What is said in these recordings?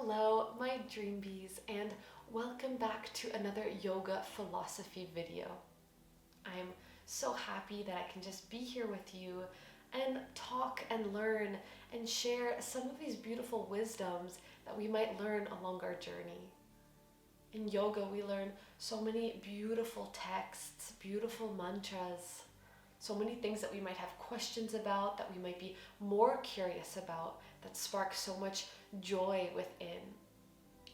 Hello, my dream bees, and welcome back to another yoga philosophy video. I am so happy that I can just be here with you and talk and learn and share some of these beautiful wisdoms that we might learn along our journey. In yoga, we learn so many beautiful texts, beautiful mantras, so many things that we might have questions about, that we might be more curious about, that spark so much joy within.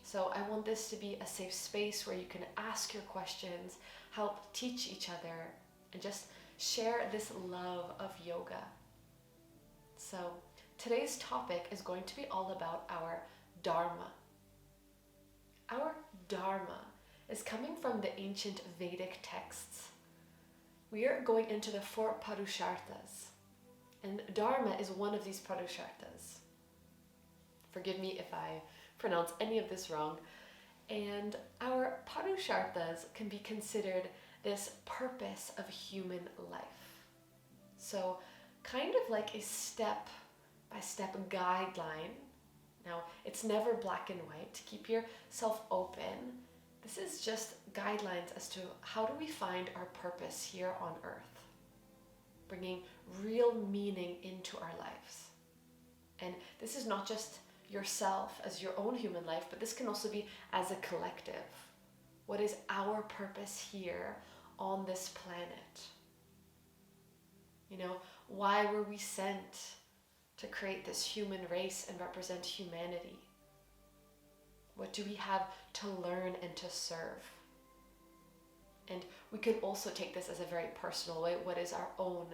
So I want this to be a safe space where you can ask your questions, help teach each other, and just share this love of yoga. So today's topic is going to be all about our Dharma. Our Dharma is coming from the ancient Vedic texts. We are going into the 4 Purushartas, and Dharma is one of these Purushartas. Forgive me if I pronounce any of this wrong. And our Purushartas can be considered this purpose of human life. So kind of like a step-by-step guideline. Now, it's never black and white. Keep yourself open. This is just guidelines as to how do we find our purpose here on earth, bringing real meaning into our lives. And this is not just yourself as your own human life, but this can also be as a collective. What is our purpose here on this planet? You know, why were we sent to create this human race and represent humanity? What do we have to learn and to serve? And we could also take this as a very personal way. What is our own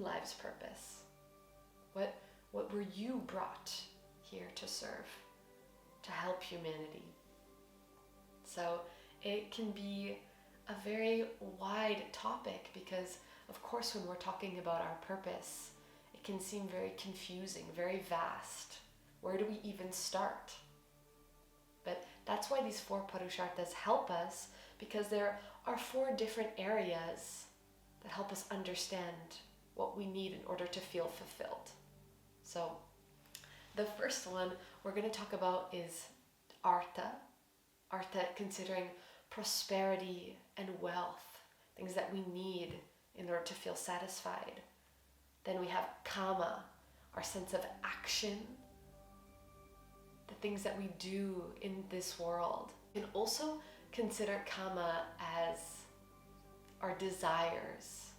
lives' purpose? What were you brought here to serve, to help humanity? So it can be a very wide topic because, of course, when we're talking about our purpose, it can seem very confusing, very vast. Where do we even start? But that's why these 4 Purushartas help us, because there are 4 different areas that help us understand what we need in order to feel fulfilled. So the first one we're going to talk about is Artha. Artha considering prosperity and wealth, things that we need in order to feel satisfied. Then we have Kama, our sense of action, the things that we do in this world. You can also consider Kama as our desires,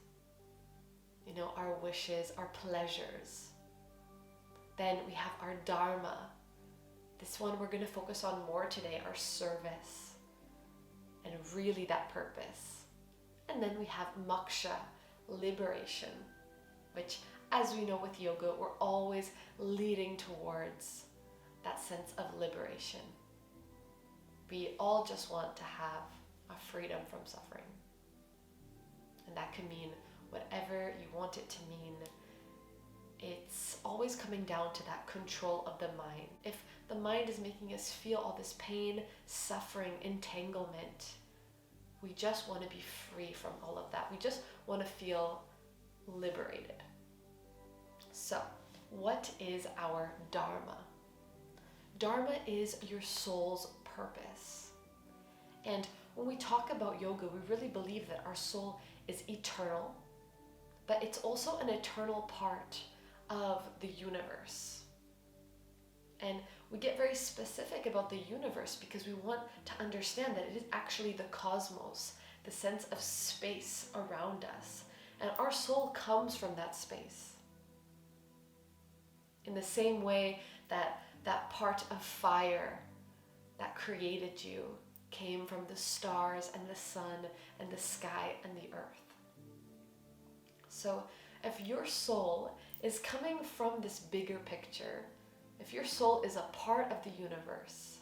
our wishes, our pleasures. Then we have our Dharma. This one we're going to focus on more today, our service, and really that purpose. And then we have Moksha, liberation, which, as we know with yoga, we're always leading towards that sense of liberation. We all just want to have a freedom from suffering. And that can mean whatever you want it to mean. It's always coming down to that control of the mind. If the mind is making us feel all this pain, suffering, entanglement, we just want to be free from all of that. We just want to feel liberated. So, what is our Dharma? Dharma is your soul's purpose. And when we talk about yoga, we really believe that our soul is eternal, but it's also an eternal part of the universe. And we get very specific about the universe because we want to understand that it is actually the cosmos, the sense of space around us. And our soul comes from that space. In the same way that part of fire that created you came from the stars and the sun and the sky and the earth. So if your soul is coming from this bigger picture, if your soul is a part of the universe,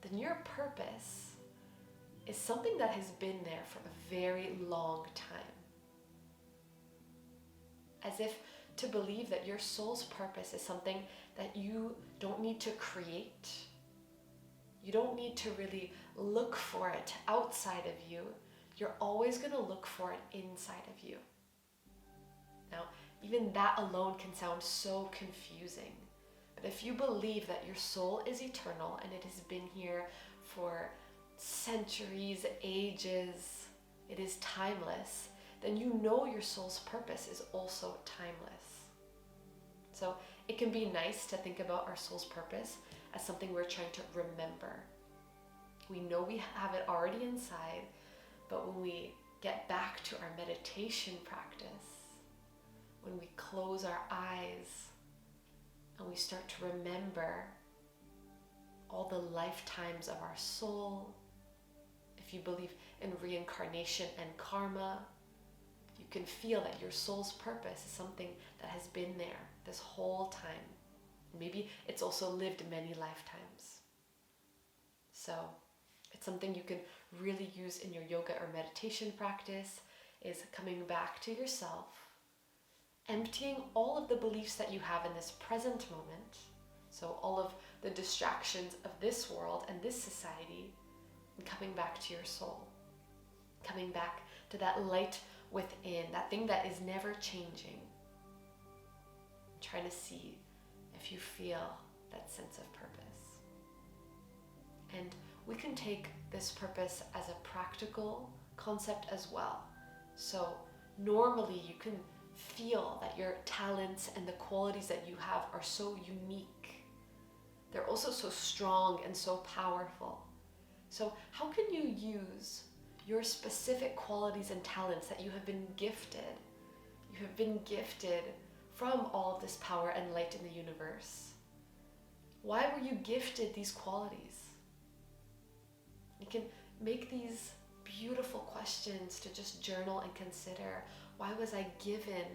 then your purpose is something that has been there for a very long time. As if to believe that your soul's purpose is something that you don't need to create. You don't need to really look for it outside of you. You're always going to look for it inside of you. Now, even that alone can sound so confusing But if you believe that your soul is eternal and it has been here for centuries, ages, it is timeless, then you know your soul's purpose is also timeless. So it can be nice to think about our soul's purpose as something we're trying to remember. We know we have it already inside, but when we get back to our meditation practice, when we close our eyes and we start to remember all the lifetimes of our soul, if you believe in reincarnation and karma, you can feel that your soul's purpose is something that has been there this whole time. Maybe it's also lived many lifetimes. So it's something you can really use in your yoga or meditation practice, is coming back to yourself, emptying all of the beliefs that you have in this present moment, so all of the distractions of this world and this society, and coming back to your soul, coming back to that light within, that thing that is never changing. Trying to see if you feel that sense of purpose. And we can take this purpose as a practical concept as well. So normally you can feel that your talents and the qualities that you have are so unique. They're also so strong and so powerful. So how can you use your specific qualities and talents that you have been gifted? You have been gifted from all of this power and light in the universe. Why were you gifted these qualities? You can make these beautiful questions to just journal and consider. Why was I given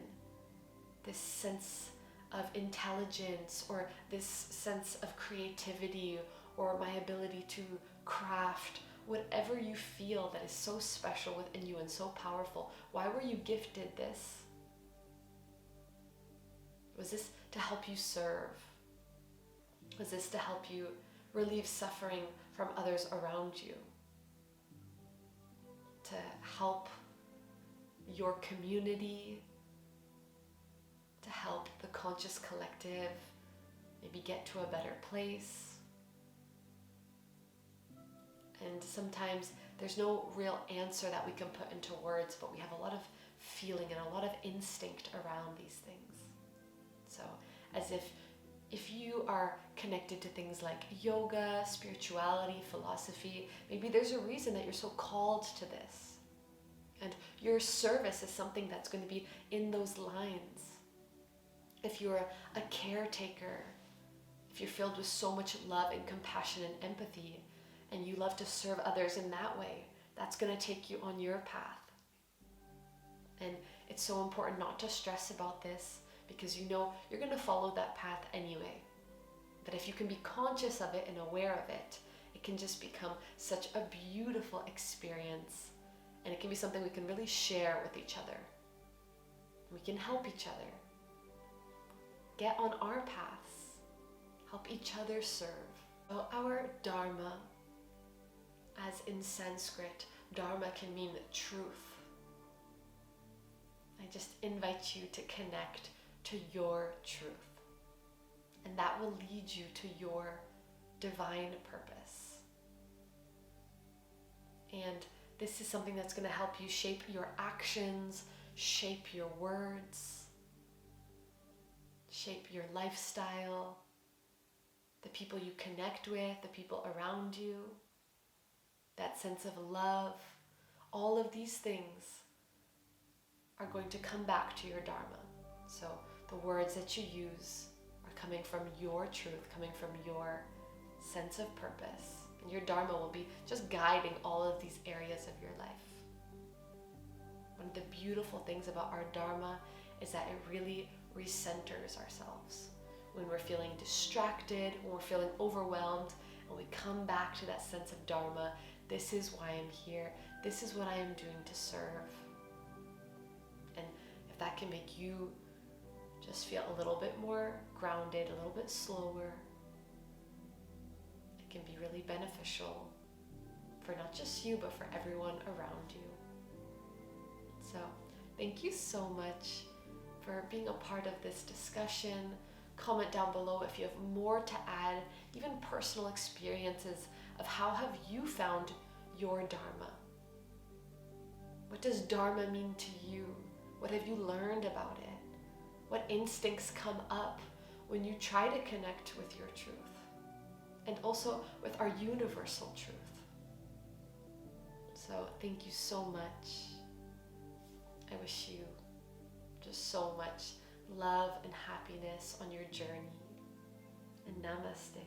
this sense of intelligence, or this sense of creativity, or my ability to craft, whatever you feel that is so special within you and so powerful? Why were you gifted this? Was this to help you serve? Was this to help you relieve suffering from others around you? To help your community? To help the conscious collective maybe get to a better place? And sometimes there's no real answer that we can put into words, but we have a lot of feeling and a lot of instinct around these things. So as if you are connected to things like yoga, spirituality, philosophy, maybe there's a reason that you're so called to this. And your service is something that's going to be in those lines. If you're a caretaker, if you're filled with so much love and compassion and empathy, and you love to serve others in that way, that's going to take you on your path. And it's so important not to stress about this, because you know you're going to follow that path anyway. But if you can be conscious of it and aware of it, it can just become such a beautiful experience, and it can be something we can really share with each other. We can help each other get on our paths, help each other serve. So our Dharma, as in Sanskrit, Dharma can mean truth. I just invite you to connect to your truth, and that will lead you to your divine purpose. And this is something that's going to help you shape your actions, shape your words, shape your lifestyle, the people you connect with, the people around you, that sense of love. All of these things are going to come back to your Dharma. So the words that you use are coming from your truth, coming from your sense of purpose. And your Dharma will be just guiding all of these areas of your life. One of the beautiful things about our Dharma is that it really recenters ourselves. When we're feeling distracted, when we're feeling overwhelmed, and we come back to that sense of Dharma, this is why I'm here, this is what I am doing to serve. And if that can make you just feel a little bit more grounded, a little bit slower, it can be really beneficial for not just you, but for everyone around you. So thank you so much for being a part of this discussion, comment down below if you have more to add, even personal experiences of how have you found your Dharma. What does Dharma mean to you? What have you learned about it? What instincts come up when you try to connect with your truth? And also with our universal truth. So thank you so much. I wish you just so much love and happiness on your journey. And namaste.